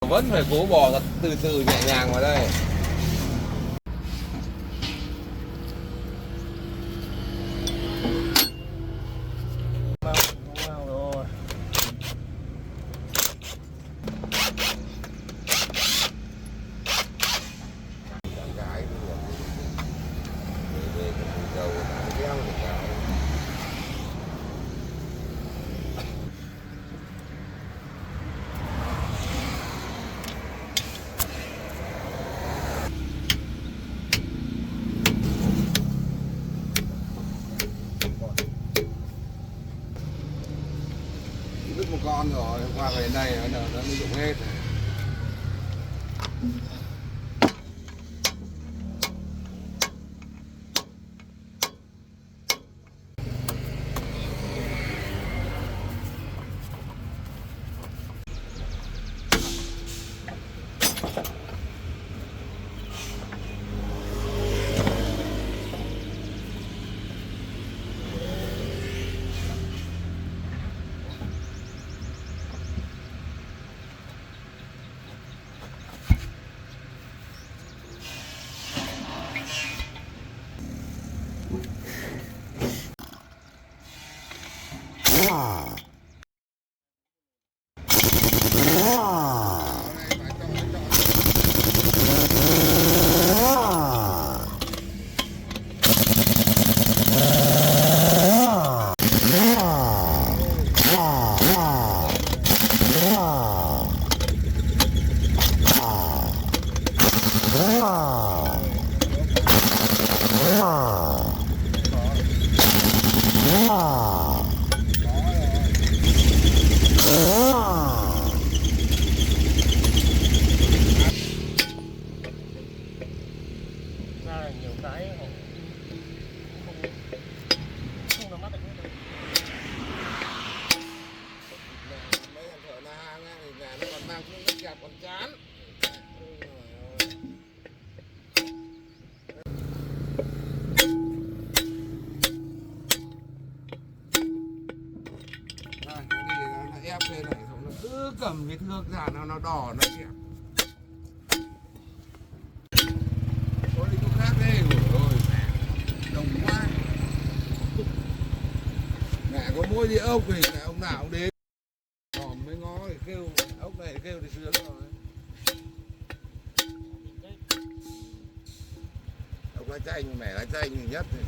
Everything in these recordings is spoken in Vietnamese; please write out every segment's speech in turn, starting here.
Vẫn phải cố bò thật từ từ nhẹ nhàng vào đây. Đứt một con rồi, hôm qua về đến đây nó mới dụng hết này. Nhiều cái họ không nắm bắt được hết. Mấy thằng thợ na hang ấy, nhà nó còn mang cái kẹp còn chán. Đây, nó ép lên này, xong nó cứ cầm cái thước ra nó đỏ nó kẹp. Có đi chỗ khác đi, ôi đồng quá. Mẹ có mỗi đĩa ốc thì ông nào cũng đến. Còn mới ngó thì kêu ốc này kêu thì sướng rồi. Ốc lá chanh, mẻ lá chanh thì nhất thì.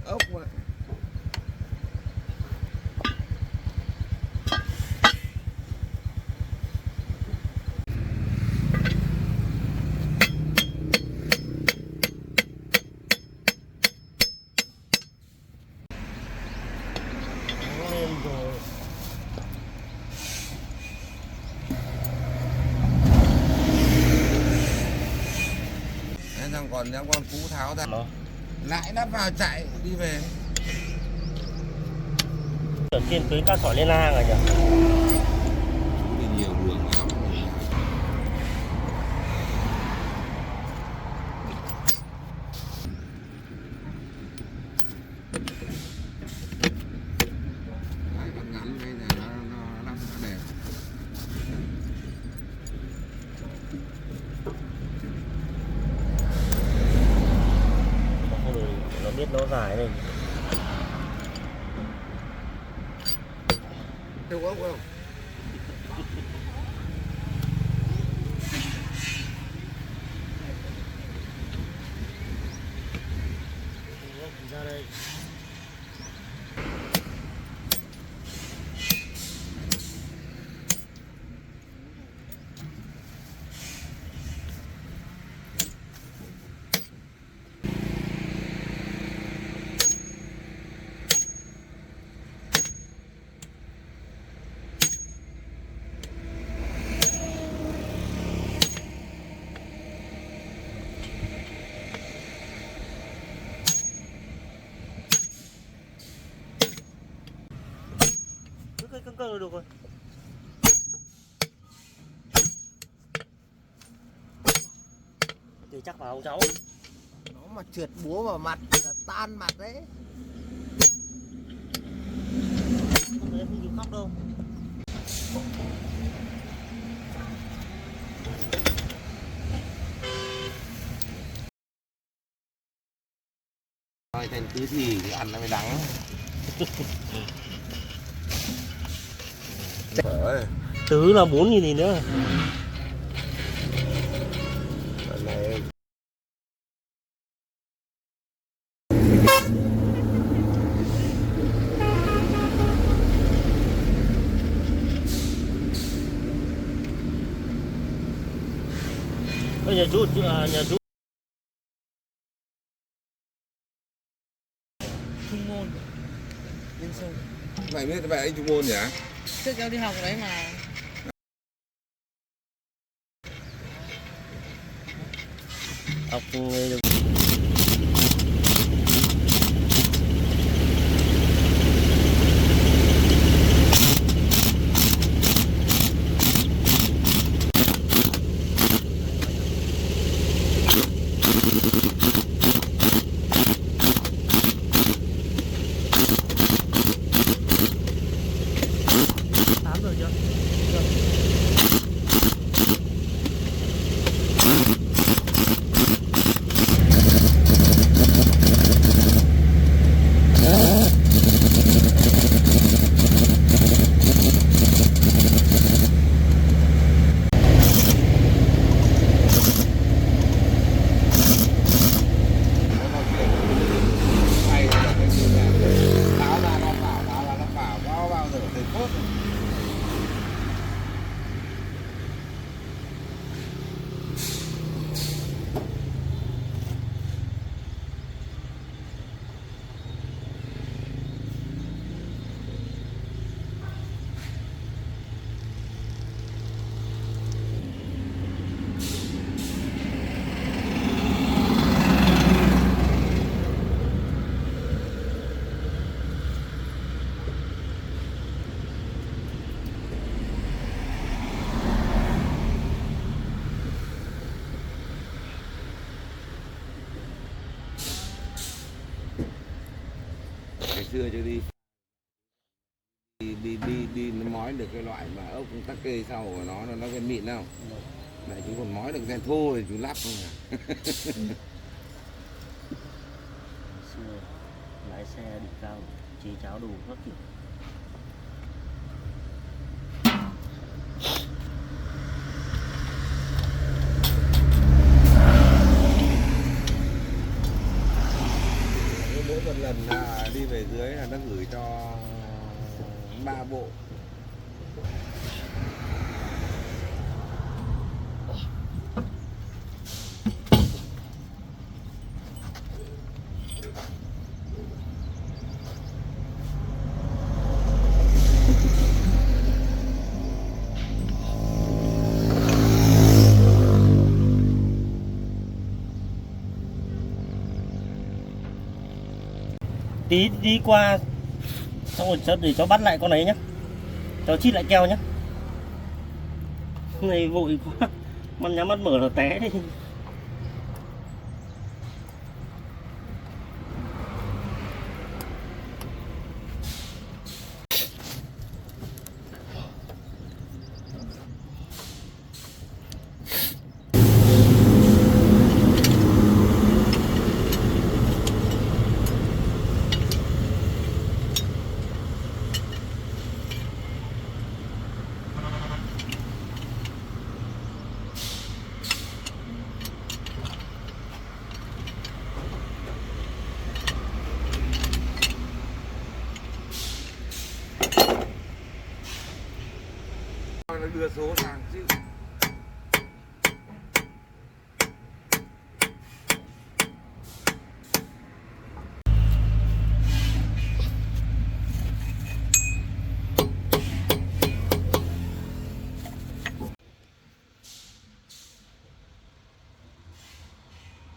Ốc mà. Lên rồi. Đấy, thằng còn nhắm con cú tháo ra. Lại nắp vào chạy đi về. Ở trên tuyến Cát Sỏi lên hang rồi nhỉ? Chú đi nhiều đường lắm. Đấy, con ngắn đây là nó đẹp. Nó biết nó dài này. Theo ốc không? Ra đây. thắng cơ được rồi. Thì chắc vào ông cháu. Nó mà trượt búa vào mặt là tan mặt đấy. Không đấy không chịu khóc đâu. Nói thành tứ thì ăn nó mới đắng. Trời Tứ là 4.000 gì nữa. này Ôi nhà chú Trung môn Liên Sơn. mày biết vậy anh Trung Môn nhỉ? Trước cháu đi học ở đấy mà. học ngày xưa chứ đi nó mói được cái loại mà ốc tắc kê sau của nó cái mịn đâu. Này chú còn mói được gen thô thì chú lắp không à. xưa lái xe đỉnh cao chế cháo đồ các kiểu. Mỗi một lần là đi về dưới là nó gửi cho 3 bộ. Tí đi qua xong rồi để cháu bắt lại con ấy nhá, cháu chít lại keo nhá. Này vội quá, mắt nhắm mắt mở là té đi. Nó đưa số sang chứ.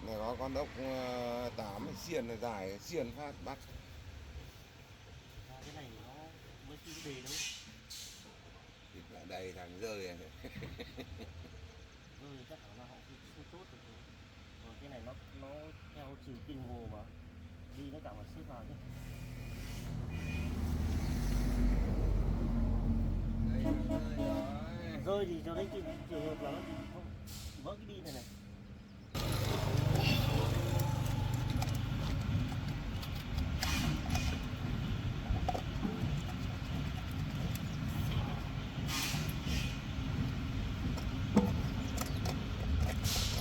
Này có con ốc 8 xiên này dài, xiên phát bắt. Cái này nó mới chưa đề đâu. Đây thằng rơi này. Chắc là họ không chốt được rồi. Rồi cái này nó theo chiều kinh hồ mà đi nó cả một xếp vào chứ. Đây nó rơi rồi. Rơi thì cho đấy trường hợp là nó không vỡ cái đi này này.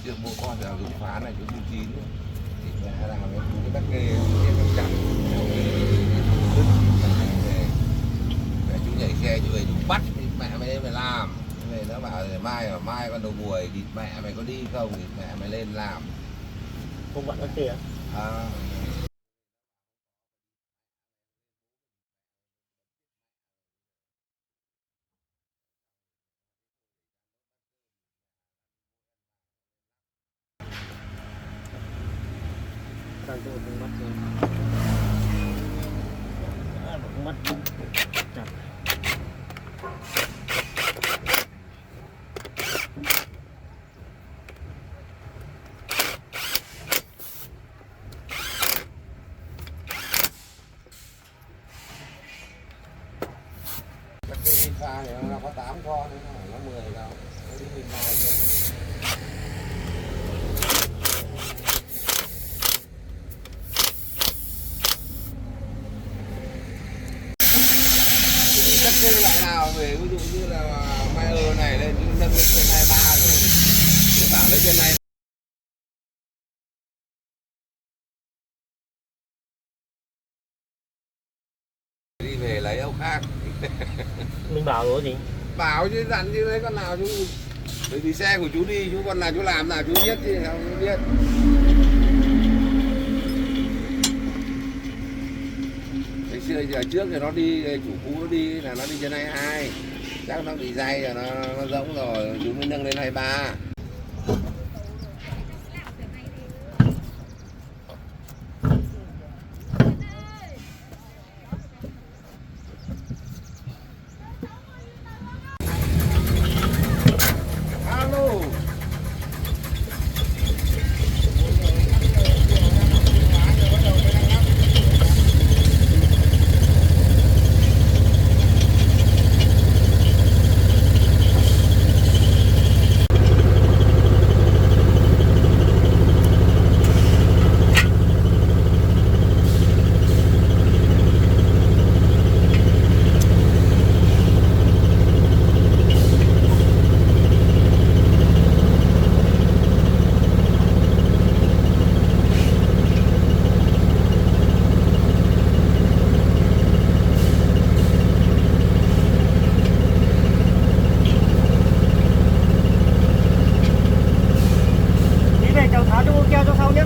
Chưa mua con nào đúng phá này cũng 9 thì mẹ làm cái tắc kê nó chặt mẹ chú nhảy xe chú về chú bắt thì mẹ mày lên mày làm về nó bảo mai con đầu buổi thì mẹ mày có đi không thì mẹ mày lên làm Không bận tắc kê à? à. Sang chỗ không bắt rồi. Không bắt chặt. Tắc kê pha thì nó có 8 con nữa, nó 10 đâu nó đi 12 rồi. Tắc kê loại nào về ví dụ như là mai này lên nâng lên trên 23 rồi để bảo lên trên này đi về lấy ông khác. Mình bảo rồi gì? Bảo chứ dặn chứ lấy con nào chú, bởi vì xe của chú đi chú con nào chú làm nào chú biết chứ không biết. Ngày xưa giờ trước thì nó đi chủ cũ nó đi là nó đi trên 22 chắc nó bị day rồi nó rỗng rồi chú mới nâng lên 23. Alo. Đi về cháu tháo cho keo cho sau nhé.